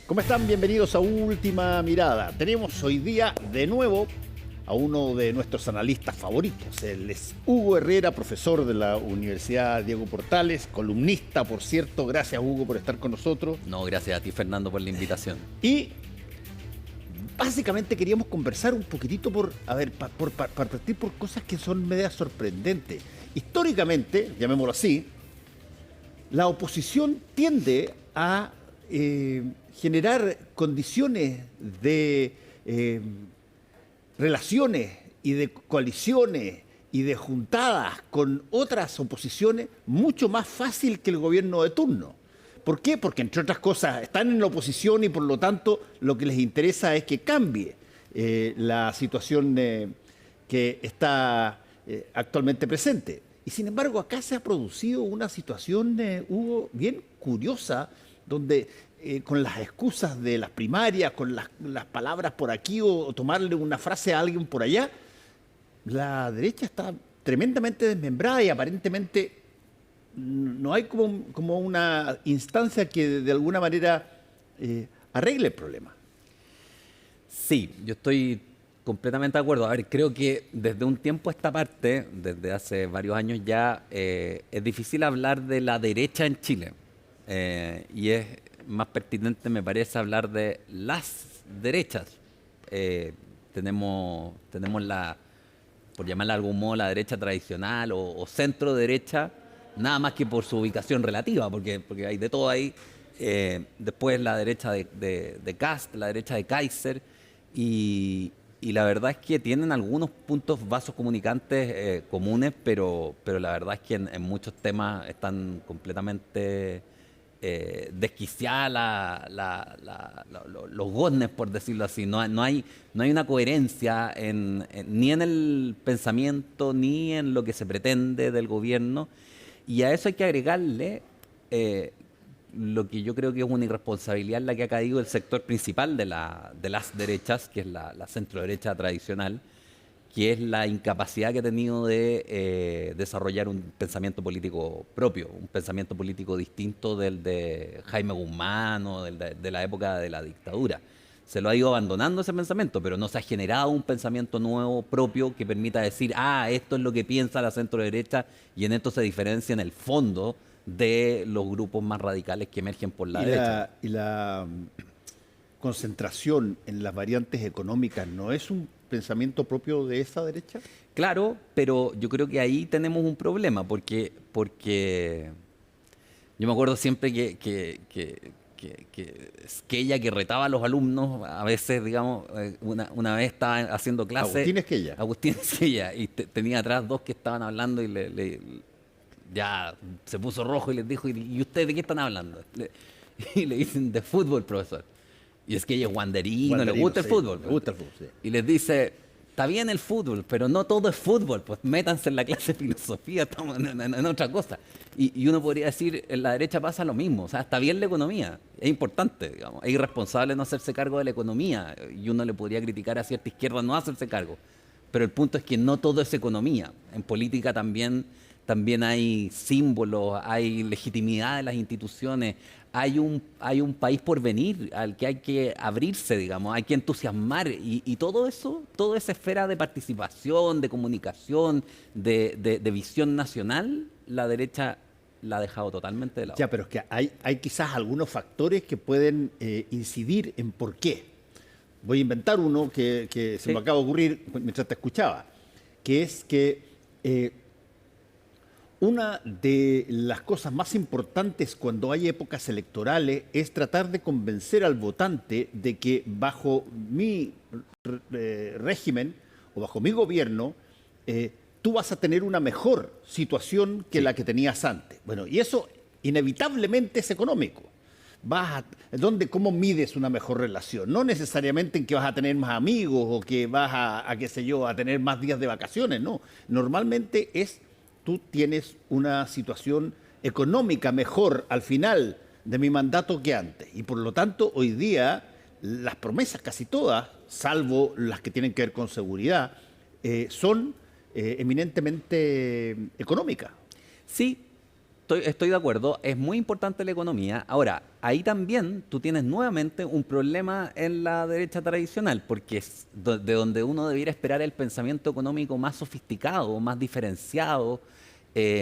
¿Cómo están? Bienvenidos a Última Mirada. Tenemos hoy día de nuevo a uno de nuestros analistas favoritos. Él es Hugo Herrera, profesor de la Universidad Diego Portales, columnista, por cierto. Gracias, Hugo, por estar con nosotros. No, gracias a ti, Fernando, por la invitación. Y básicamente queríamos conversar un poquitito por partir por cosas que son medias sorprendentes. Históricamente, llamémoslo así, la oposición tiende a generar condiciones de relaciones y de coaliciones y de juntadas con otras oposiciones mucho más fácil que el gobierno de turno. ¿Por qué? Porque, entre otras cosas, están en la oposición y, por lo tanto, lo que les interesa es que cambie la situación que está actualmente presente. Y, sin embargo, acá se ha producido una situación, Hugo, bien curiosa, donde con las excusas de las primarias, con las palabras por aquí o tomarle una frase a alguien por allá, la derecha está tremendamente desmembrada y aparentemente no hay como una instancia que de alguna manera arregle el problema. Sí, yo estoy completamente de acuerdo. A ver, creo que desde un tiempo a esta parte, desde hace varios años ya, es difícil hablar de la derecha en Chile. Y es más pertinente, me parece, hablar de las derechas. Tenemos la, por llamarla de algún modo, la derecha tradicional o centro derecha, nada más que por su ubicación relativa, porque hay de todo ahí. Después la derecha de Kast, la derecha de Kaiser, y la verdad es que tienen algunos puntos vasos comunicantes comunes, pero la verdad es que en muchos temas están completamente desquiciadas los goznes, por decirlo así. No hay una coherencia ni en el pensamiento ni en lo que se pretende del gobierno. Y a eso hay que agregarle lo que yo creo que es una irresponsabilidad en la que ha caído el sector principal de las derechas, que es la centro derecha tradicional, que es la incapacidad que ha tenido de desarrollar un pensamiento político propio, un pensamiento político distinto del de Jaime Guzmán o de la época de la dictadura. Se lo ha ido abandonando ese pensamiento, pero no se ha generado un pensamiento nuevo propio que permita decir, esto es lo que piensa la centro derecha, y en esto se diferencia en el fondo de los grupos más radicales que emergen por la derecha. Y la concentración en las variantes económicas no es un pensamiento propio de esa derecha. Claro, pero yo creo que ahí tenemos un problema, porque yo me acuerdo siempre que Esquella, que retaba a los alumnos, a veces, digamos, una vez estaba haciendo clase. Agustín Esquella, y tenía atrás dos que estaban hablando y ya se puso rojo y les dijo, ¿y ustedes de qué están hablando? Y le dicen, de fútbol, profesor. Y es que ella es guanderino, le gusta el fútbol. Le gusta el fútbol, sí. Y les dice, está bien el fútbol, pero no todo es fútbol, pues métanse en la clase de filosofía, estamos en otra cosa. Y uno podría decir, en la derecha pasa lo mismo, o sea, está bien la economía, es importante, digamos, es irresponsable no hacerse cargo de la economía, y uno le podría criticar a cierta izquierda no hacerse cargo, pero el punto es que no todo es economía. En política también hay símbolos, hay legitimidad de las instituciones, hay un país por venir al que hay que abrirse, digamos, hay que entusiasmar, y todo eso, toda esa esfera de participación, de comunicación, de visión nacional, la derecha la ha dejado totalmente de lado. Ya, pero es que hay quizás algunos factores que pueden incidir en por qué. Voy a inventar uno que se me acaba de ocurrir mientras te escuchaba, que es que una de las cosas más importantes cuando hay épocas electorales es tratar de convencer al votante de que bajo mi régimen o bajo mi gobierno tú vas a tener una mejor situación que la que tenías antes. Bueno, y eso inevitablemente es económico. ¿Cómo mides una mejor relación? No necesariamente en que vas a tener más amigos o que vas qué sé yo, a tener más días de vacaciones, no. Normalmente tú tienes una situación económica mejor al final de mi mandato que antes. Y por lo tanto, hoy día, las promesas casi todas, salvo las que tienen que ver con seguridad, son eminentemente económicas. Sí, Estoy de acuerdo, es muy importante la economía. Ahora, ahí también tú tienes nuevamente un problema en la derecha tradicional, porque es de donde uno debiera esperar el pensamiento económico más sofisticado, más diferenciado,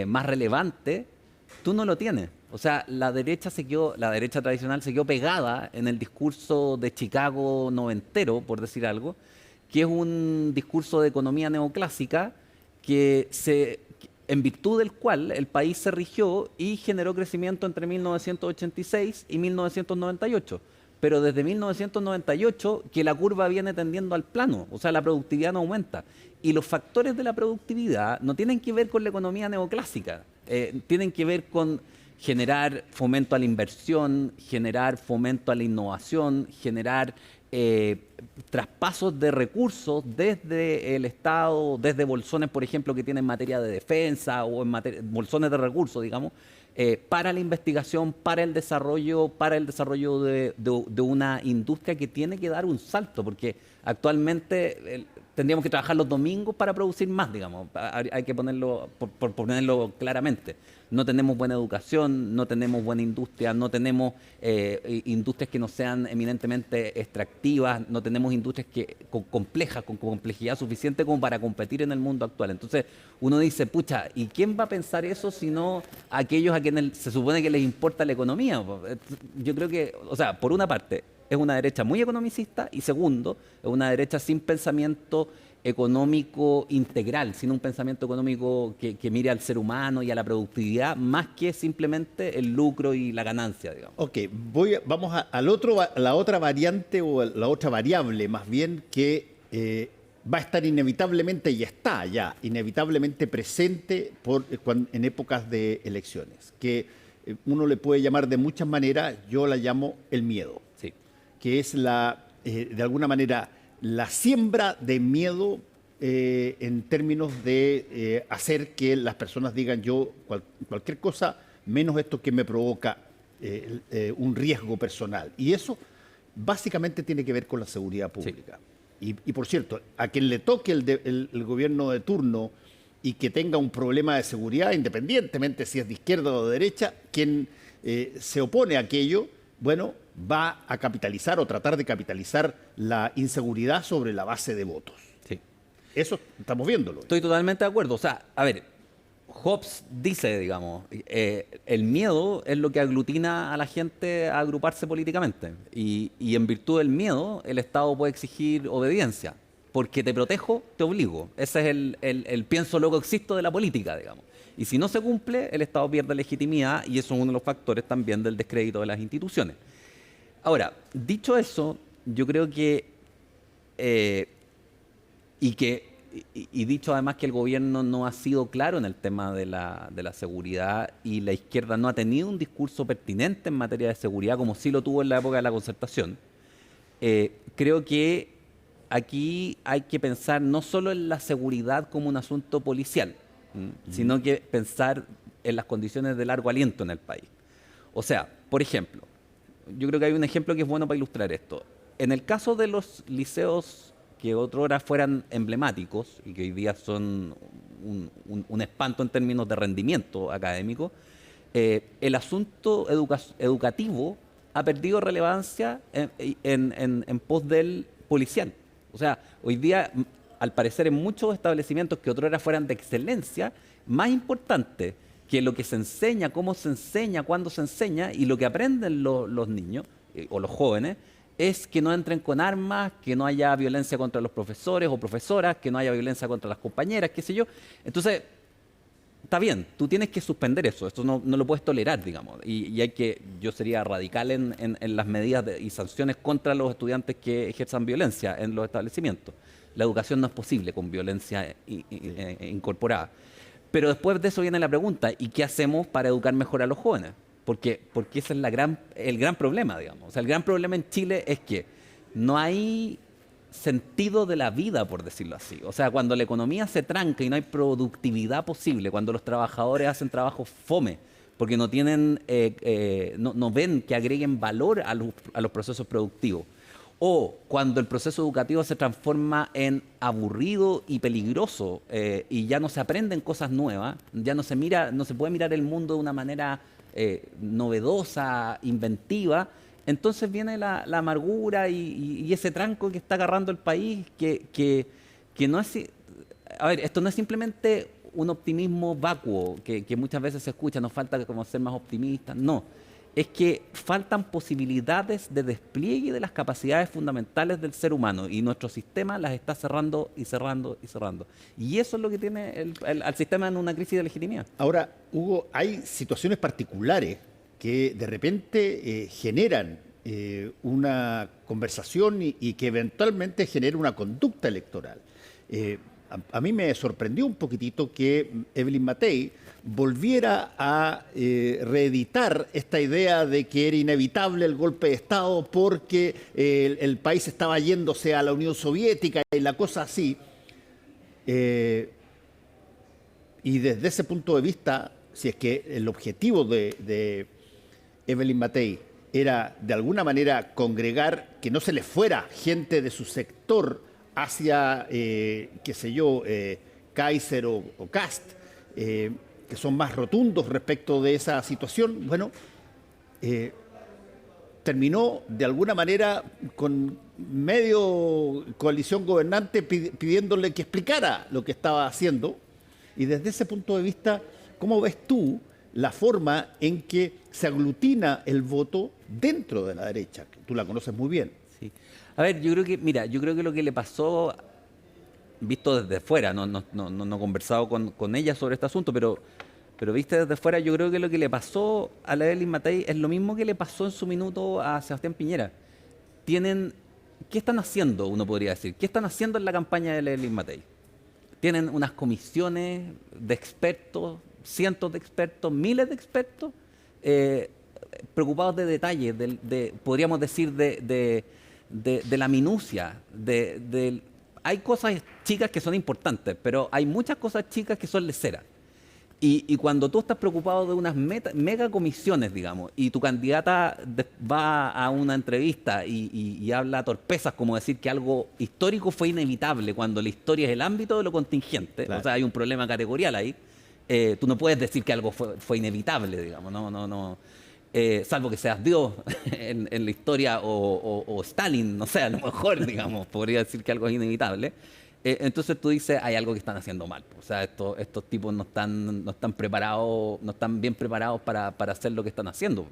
más relevante, tú no lo tienes. O sea, la derecha tradicional se quedó pegada en el discurso de Chicago noventero, por decir algo, que es un discurso de economía neoclásica en virtud del cual el país se rigió y generó crecimiento entre 1986 y 1998. Pero desde 1998 que la curva viene tendiendo al plano, o sea, la productividad no aumenta. Y los factores de la productividad no tienen que ver con la economía neoclásica, tienen que ver con generar fomento a la inversión, generar fomento a la innovación, generar traspasos de recursos desde el Estado, desde bolsones, por ejemplo, que tienen materia de defensa o bolsones de recursos, digamos, para la investigación, para el desarrollo de una industria que tiene que dar un salto, porque actualmente tendríamos que trabajar los domingos para producir más, digamos, hay que ponerlo, por ponerlo claramente. No tenemos buena educación, no tenemos buena industria, no tenemos industrias que no sean eminentemente extractivas, no tenemos industrias complejas, con complejidad suficiente como para competir en el mundo actual. Entonces uno dice, pucha, ¿y quién va a pensar eso si no aquellos a quienes se supone que les importa la economía? Yo creo que, o sea, por una parte, es una derecha muy economicista y segundo, es una derecha sin pensamiento económico integral, sin un pensamiento económico que mire al ser humano y a la productividad, más que simplemente el lucro y la ganancia, digamos. Ok, vamos a la otra variante o a la otra variable, más bien, que va a estar inevitablemente, y está ya, inevitablemente presente en épocas de elecciones, que uno le puede llamar de muchas maneras, yo la llamo el miedo, Sí. que es de alguna manera, la siembra de miedo en términos de hacer que las personas digan cualquier cosa menos esto que me provoca un riesgo personal. Y eso básicamente tiene que ver con la seguridad pública. Sí. Y por cierto, a quien le toque el gobierno de turno y que tenga un problema de seguridad, independientemente si es de izquierda o de derecha, quien se opone a aquello, bueno, va a capitalizar o tratar de capitalizar la inseguridad sobre la base de votos. Sí. Eso estamos viéndolo. Estoy totalmente de acuerdo. O sea, a ver, Hobbes dice, digamos, el miedo es lo que aglutina a la gente a agruparse políticamente. Y en virtud del miedo, el Estado puede exigir obediencia. Porque te protejo, te obligo. Ese es el pienso luego existo de la política, digamos. Y si no se cumple, el Estado pierde legitimidad y eso es uno de los factores también del descrédito de las instituciones. Ahora, dicho eso, yo creo que, y dicho además que el gobierno no ha sido claro en el tema de la seguridad y la izquierda no ha tenido un discurso pertinente en materia de seguridad como sí lo tuvo en la época de la concertación, creo que aquí hay que pensar no solo en la seguridad como un asunto policial, sino que pensar en las condiciones de largo aliento en el país. O sea, por ejemplo, yo creo que hay un ejemplo que es bueno para ilustrar esto. En el caso de los liceos que otrora fueran emblemáticos y que hoy día son un espanto en términos de rendimiento académico, el asunto educativo ha perdido relevancia en pos del policial. O sea, hoy día, al parecer, en muchos establecimientos que otrora fueran de excelencia, más importante que lo que se enseña, cómo se enseña, cuándo se enseña y lo que aprenden los niños o los jóvenes es que no entren con armas, que no haya violencia contra los profesores o profesoras, que no haya violencia contra las compañeras, qué sé yo. Entonces, está bien, tú tienes que suspender eso, esto no lo puedes tolerar, digamos. Y yo sería radical en las medidas y sanciones contra los estudiantes que ejerzan violencia en los establecimientos. La educación no es posible con violencia incorporada. Pero después de eso viene la pregunta, ¿y qué hacemos para educar mejor a los jóvenes? Porque ese es el gran problema, digamos. O sea, el gran problema en Chile es que no hay sentido de la vida, por decirlo así. O sea, cuando la economía se tranca y no hay productividad posible, cuando los trabajadores hacen trabajo fome, porque no ven que agreguen valor a los procesos productivos, O cuando el proceso educativo se transforma en aburrido y peligroso y ya no se aprenden cosas nuevas, ya no se mira, no se puede mirar el mundo de una manera novedosa, inventiva, entonces viene la amargura y ese tranco que está agarrando el país, que no es... A ver, esto no es simplemente un optimismo vacuo que muchas veces se escucha, nos falta como ser más optimistas, no. Es que faltan posibilidades de despliegue de las capacidades fundamentales del ser humano y nuestro sistema las está cerrando y cerrando y cerrando. Y eso es lo que tiene al sistema en una crisis de legitimidad. Ahora, Hugo, hay situaciones particulares que de repente generan una conversación y que eventualmente genera una conducta electoral. A mí me sorprendió un poquitito que Evelyn Matei volviera a reeditar esta idea de que era inevitable el golpe de Estado porque el país estaba yéndose a la Unión Soviética y la cosa así. Y desde ese punto de vista, si es que el objetivo de Evelyn Matei era de alguna manera congregar que no se le fuera gente de su sector hacia, qué sé yo, Kaiser o Kast, que son más rotundos respecto de esa situación, bueno, terminó de alguna manera con medio coalición gobernante pidiéndole que explicara lo que estaba haciendo. Y desde ese punto de vista, ¿cómo ves tú la forma en que se aglutina el voto dentro de la derecha? Tú la conoces muy bien. Sí. A ver, yo creo que, mira, yo creo que lo que le pasó, visto desde fuera, no he conversado con ella sobre este asunto, pero viste desde fuera, yo creo que lo que le pasó a la Evelyn Matei es lo mismo que le pasó en su minuto a Sebastián Piñera. ¿Qué están haciendo, uno podría decir? ¿Qué están haciendo en la campaña de la Evelyn Matei? Tienen unas comisiones de expertos, cientos de expertos, miles de expertos, preocupados de detalles, podríamos decir, de la minucia. Hay cosas chicas que son importantes, pero hay muchas cosas chicas que son leceras. Y cuando tú estás preocupado de unas mega comisiones, digamos, y tu candidata va a una entrevista y habla torpezas como decir que algo histórico fue inevitable, cuando la historia es el ámbito de lo contingente, claro. O sea, hay un problema categorial ahí, tú no puedes decir que algo fue inevitable, digamos, no. Salvo que seas Dios en la historia o Stalin, no sé, a lo mejor, digamos, podría decir que algo es inevitable. Entonces tú dices, hay algo que están haciendo mal. O sea, estos tipos no están preparados, no están bien preparados para hacer lo que están haciendo.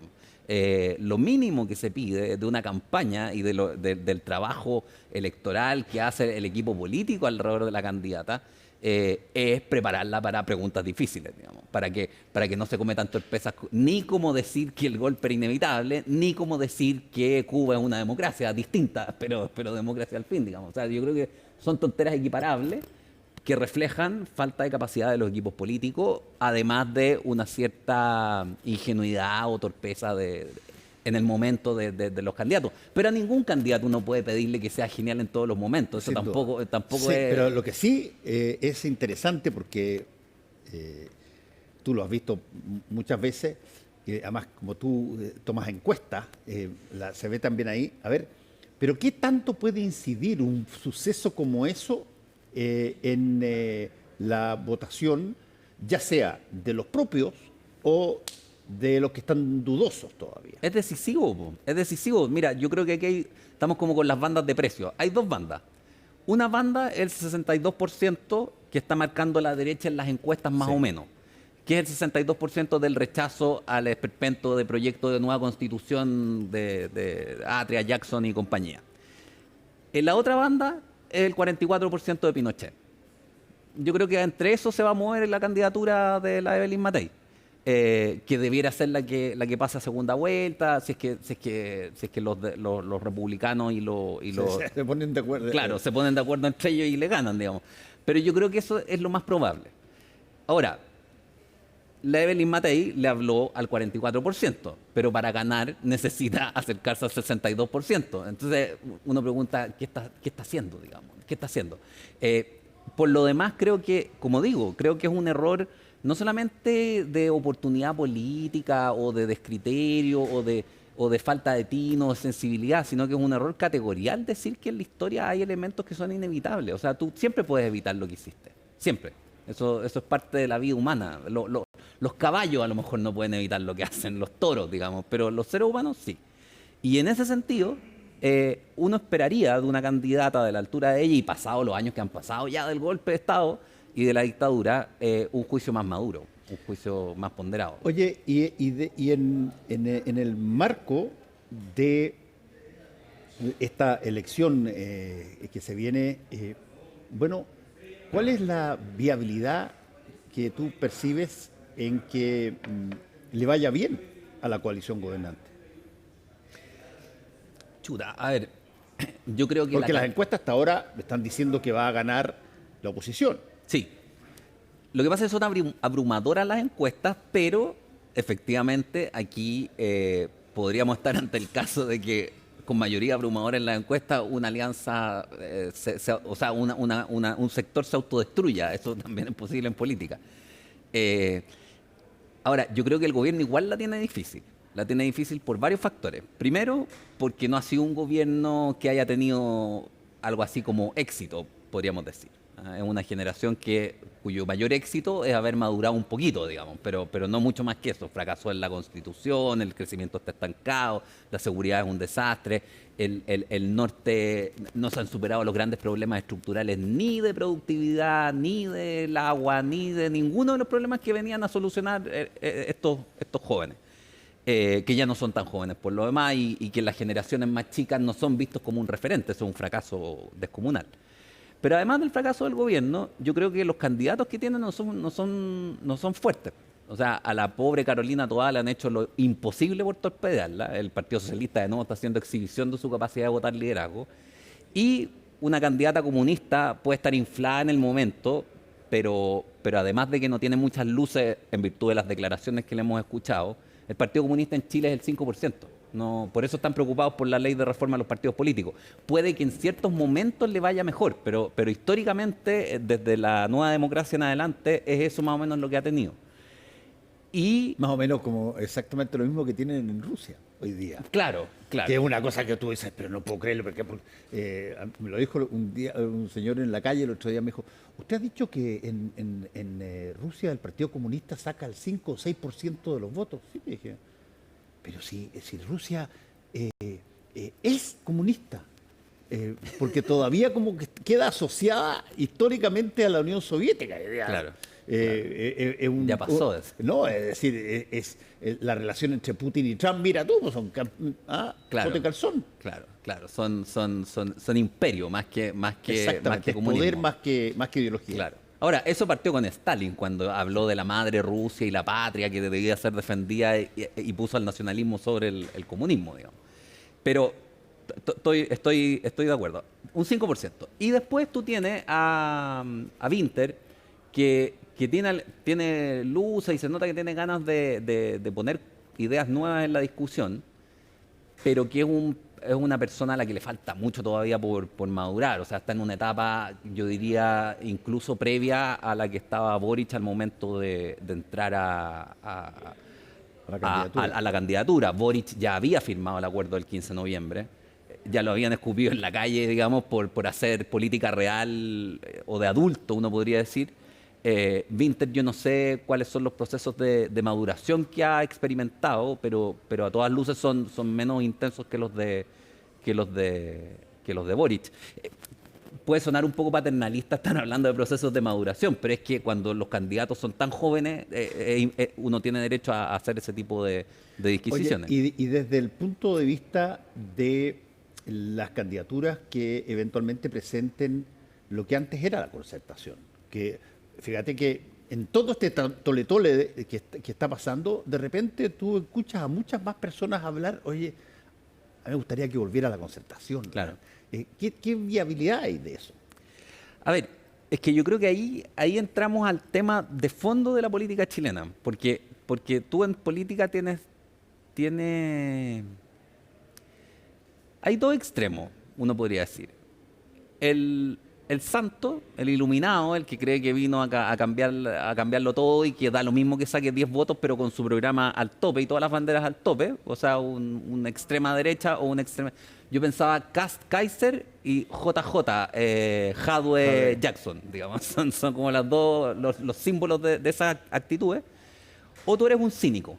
Lo mínimo que se pide de una campaña y del trabajo electoral que hace el equipo político alrededor de la candidata es prepararla para preguntas difíciles, digamos, para que no se cometan torpezas, ni cómo decir que el golpe era inevitable, ni cómo decir que Cuba es una democracia distinta, pero democracia al fin, digamos. O sea, yo creo que son tonteras equiparables que reflejan falta de capacidad de los equipos políticos, además de una cierta ingenuidad o torpeza en el momento de los candidatos. Pero a ningún candidato uno puede pedirle que sea genial en todos los momentos. Eso tampoco sí, es... Pero lo que sí es interesante, porque tú lo has visto muchas veces, además como tú tomas encuestas, se ve también ahí, a ver, pero ¿qué tanto puede incidir un suceso como eso en la votación, ya sea de los propios o de los que están dudosos todavía? Es decisivo, es decisivo. Mira, yo creo que aquí estamos como con las bandas de precios. Hay dos bandas. Una banda es el 62% que está marcando la derecha en las encuestas más o menos, que es el 62% del rechazo al esperpento de proyecto de nueva constitución de Atria, Jackson y compañía. En la otra banda es el 44% de Pinochet. Yo creo que entre eso se va a mover la candidatura de la Evelyn Matei, que debiera ser la que pasa a segunda vuelta, si es que los republicanos y los se ponen de acuerdo. Claro, se ponen de acuerdo entre ellos y le ganan, digamos. Pero yo creo que eso es lo más probable. Ahora, la Evelyn Matei le habló al 44%, pero para ganar necesita acercarse al 62%. Entonces uno pregunta, ¿qué está haciendo, digamos? ¿Qué está haciendo? Por lo demás, creo que, como digo, creo que es un error no solamente de oportunidad política o de descriterio o de o de falta de tino, de sensibilidad, sino que es un error categorial decir que en la historia hay elementos que son inevitables. O sea, tú siempre puedes evitar lo que hiciste, siempre. Eso es parte de la vida humana. Los caballos a lo mejor no pueden evitar lo que hacen, los toros, digamos, pero los seres humanos sí. Y en ese sentido, uno esperaría de una candidata de la altura de ella y pasados los años que han pasado ya del golpe de Estado y de la dictadura, un juicio más maduro, un juicio más ponderado. Oye, en el marco de esta elección que se viene, bueno, ¿cuál es la viabilidad que tú percibes en que le vaya bien a la coalición gobernante? Chuta, a ver, yo creo que Porque las encuestas hasta ahora están diciendo que va a ganar la oposición. sí. Lo que pasa es que son abrumadoras las encuestas, pero efectivamente aquí podríamos estar ante el caso de que con mayoría abrumadora en las encuestas una alianza, o sea, un sector se autodestruya. Eso también es posible en política. Ahora, yo creo que el gobierno igual la tiene difícil. La tiene difícil por varios factores. Primero, porque no ha sido un gobierno que haya tenido algo así como éxito, podríamos decir. Es una generación cuyo mayor éxito es haber madurado un poquito, digamos, pero no mucho más que eso. Fracasó en la Constitución, el crecimiento está estancado, la seguridad es un desastre, el norte no se han superado los grandes problemas estructurales ni de productividad, ni del agua, ni de ninguno de los problemas que venían a solucionar estos jóvenes. Que ya no son tan jóvenes por lo demás y que las generaciones más chicas no son vistos como un referente. Eso es un fracaso descomunal. Pero además del fracaso del gobierno, yo creo que los candidatos que tienen no son fuertes. O sea, a la pobre Carolina Toá le han hecho lo imposible por torpedearla. El Partido Socialista de nuevo está haciendo exhibición de su capacidad de votar liderazgo. Y una candidata comunista puede estar inflada en el momento, pero además de que no tiene muchas luces en virtud de las declaraciones que le hemos escuchado, el Partido Comunista en Chile es el 5%. No, por eso están preocupados por la ley de reforma de los partidos políticos. Puede que en ciertos momentos le vaya mejor, pero históricamente, desde la nueva democracia en adelante, es eso más o menos lo que ha tenido. Y más o menos como exactamente lo mismo que tienen en Rusia hoy día. Claro. Que es una cosa que tú dices, pero no puedo creerlo, porque me lo dijo un día un señor en la calle, el otro día me dijo, usted ha dicho que en Rusia el Partido Comunista saca el 5 o 6% de los votos. Sí, me dije, pero si Rusia es comunista, porque todavía como que queda asociada históricamente a la Unión Soviética. Claro. Ya pasó eso. No, es decir, la relación entre Putin y Trump, mira tú, pues son claro, calzón. Claro, son imperio más que comunismo. Poder más que ideología. Claro. Ahora, eso partió con Stalin, cuando habló de la madre Rusia y la patria que debía ser defendida y puso al nacionalismo sobre el comunismo, digamos. Pero estoy de acuerdo. Un 5%. Y después tú tienes a Winter, que tiene luz y se nota que tiene ganas de poner ideas nuevas en la discusión, pero que es una persona a la que le falta mucho todavía por madurar. O sea, está en una etapa, yo diría, incluso previa a la que estaba Boric al momento de entrar a la candidatura. Boric ya había firmado el acuerdo del 15 de noviembre. Ya lo habían escupido en la calle, digamos, por hacer política real o de adulto, uno podría decir. Winter, yo no sé cuáles son los procesos de maduración que ha experimentado, pero a todas luces son menos intensos que los de Boric. Puede sonar un poco paternalista estar hablando de procesos de maduración, pero es que cuando los candidatos son tan jóvenes, uno tiene derecho a hacer ese tipo de disquisiciones. Oye, y desde el punto de vista de las candidaturas que eventualmente presenten lo que antes era la concertación, que fíjate que en todo este tole-tole que está pasando, de repente tú escuchas a muchas más personas hablar, oye, a mí me gustaría que volviera a la concertación. Claro. ¿Qué viabilidad hay de eso? A ver, es que yo creo que ahí entramos al tema de fondo de la política chilena, porque tú en política hay dos extremos, uno podría decir. El el santo, el iluminado, el que cree que vino a cambiarlo todo y que da lo mismo que saque 10 votos, pero con su programa al tope y todas las banderas al tope, o sea, una extrema derecha o una extrema... Yo pensaba Kaiser y JJ, Jadwe Jackson, digamos, son como los símbolos de esas actitudes. O tú eres un cínico,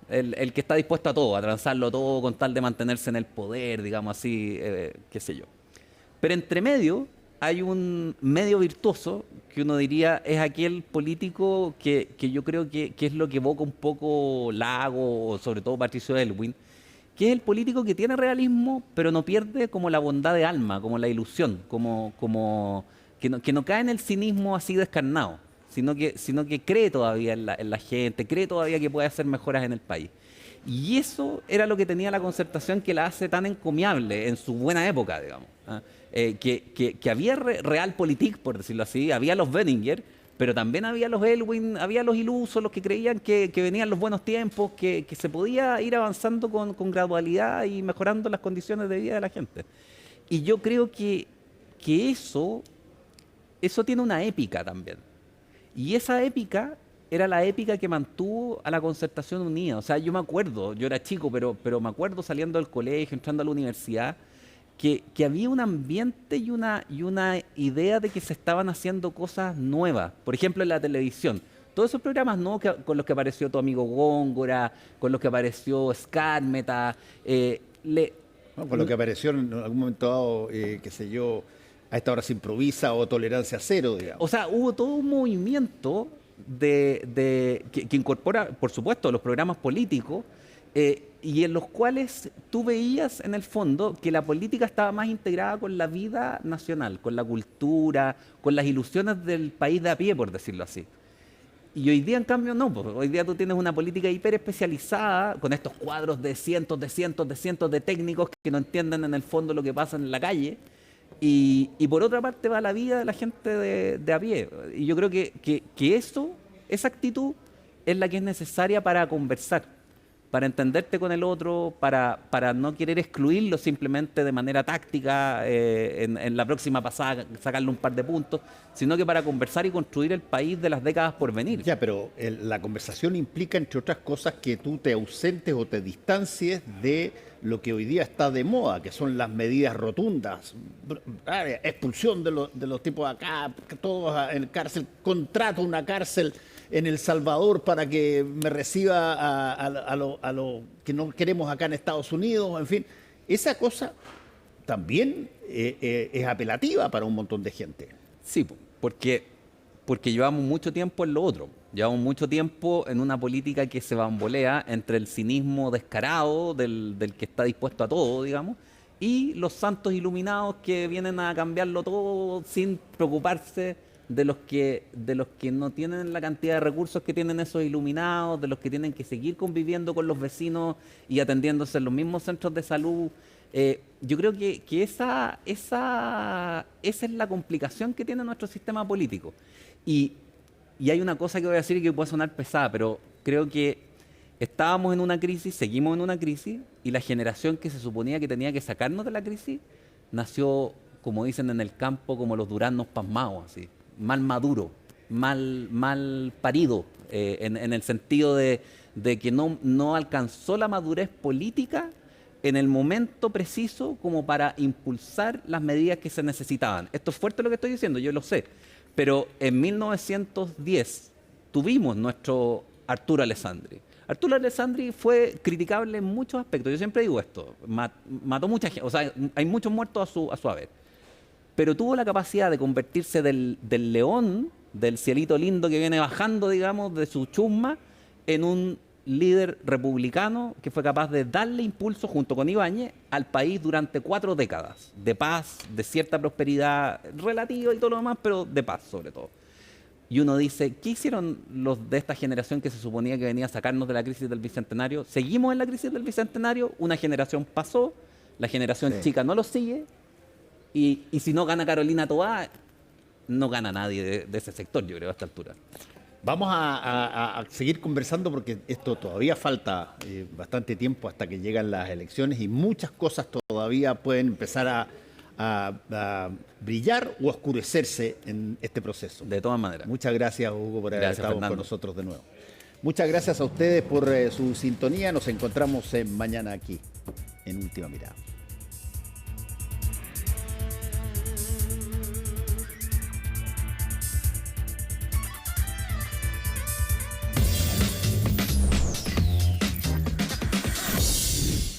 el que está dispuesto a todo, a transarlo todo con tal de mantenerse en el poder, digamos así, qué sé yo. Pero entre medio hay un medio virtuoso que uno diría es aquel político que yo creo que es lo que evoca un poco Lago o sobre todo Patricio Aylwin, que es el político que tiene realismo pero no pierde como la bondad de alma, como la ilusión, que no cae en el cinismo así descarnado, sino que cree todavía en la gente, cree todavía que puede hacer mejoras en el país. Y eso era lo que tenía la Concertación que la hace tan encomiable en su buena época, digamos. ¿Ah? Que había realpolitik, por decirlo así, había los Benninger, pero también había los Aylwin, había los ilusos, los que creían que venían los buenos tiempos, que se podía ir avanzando con gradualidad y mejorando las condiciones de vida de la gente. Y yo creo que eso tiene una épica también. Y esa épica era la épica que mantuvo a la Concertación unida. O sea, yo me acuerdo, yo era chico, pero me acuerdo saliendo del colegio, entrando a la universidad, que había un ambiente y una idea de que se estaban haciendo cosas nuevas. Por ejemplo, en la televisión. Todos esos programas nuevos con los que apareció tu amigo Góngora, con los que apareció Skármeta, con lo que apareció en algún momento dado, qué sé yo, a esta hora se improvisa o tolerancia cero, digamos. O sea, hubo todo un movimiento que incorpora, por supuesto, los programas políticos, y en los cuales tú veías en el fondo que la política estaba más integrada con la vida nacional, con la cultura, con las ilusiones del país de a pie, por decirlo así. Y hoy día, en cambio, no, porque hoy día tú tienes una política hiper especializada con estos cuadros de cientos de técnicos que no entienden en el fondo lo que pasa en la calle. Y por otra parte va la vida de la gente de a pie. Y yo creo que esa actitud es la que es necesaria para conversar, para entenderte con el otro, para no querer excluirlo simplemente de manera táctica, en la próxima pasada sacarle un par de puntos, sino que para conversar y construir el país de las décadas por venir. Ya, pero la conversación implica, entre otras cosas, que tú te ausentes o te distancies de lo que hoy día está de moda, que son las medidas rotundas, expulsión de los tipos de acá, todos en cárcel, contrato una cárcel en El Salvador para que me reciba a lo que no queremos acá en Estados Unidos, en fin. Esa cosa también es apelativa para un montón de gente. Sí, porque llevamos mucho tiempo en lo otro. Llevamos mucho tiempo en una política que se bambolea entre el cinismo descarado del que está dispuesto a todo, digamos, y los santos iluminados que vienen a cambiarlo todo sin preocuparse de los que no tienen la cantidad de recursos que tienen esos iluminados, de los que tienen que seguir conviviendo con los vecinos y atendiéndose en los mismos centros de salud. Yo creo que esa es la complicación que tiene nuestro sistema político. Y hay una cosa que voy a decir que puede sonar pesada, pero creo que estábamos en una crisis, seguimos en una crisis, y la generación que se suponía que tenía que sacarnos de la crisis nació, como dicen en el campo, como los duraznos pasmados, así, mal maduro, mal parido, en el sentido de que no alcanzó la madurez política en el momento preciso como para impulsar las medidas que se necesitaban. Esto es fuerte lo que estoy diciendo, yo lo sé, pero en 1910 tuvimos nuestro Arturo Alessandri. Arturo Alessandri fue criticable en muchos aspectos, yo siempre digo esto, mató mucha gente, o sea, hay muchos muertos a su haber, pero tuvo la capacidad de convertirse del león, del cielito lindo que viene bajando, digamos, de su chusma, en un líder republicano que fue capaz de darle impulso, junto con Ibáñez, al país durante 4 décadas, de paz, de cierta prosperidad relativa y todo lo demás, pero de paz sobre todo. Y uno dice, ¿qué hicieron los de esta generación que se suponía que venía a sacarnos de la crisis del Bicentenario? Seguimos en la crisis del Bicentenario, una generación pasó, la generación chica no lo sigue, y si no gana Carolina Toá, no gana nadie de ese sector, yo creo, a esta altura. Vamos a seguir conversando porque esto todavía falta bastante tiempo hasta que llegan las elecciones y muchas cosas todavía pueden empezar a a brillar o oscurecerse en este proceso. De todas maneras. Muchas gracias, Hugo, por haber Gracias, estado Fernando. con nosotros de nuevo. Muchas gracias a ustedes por su sintonía. Nos encontramos mañana aquí en Última Mirada.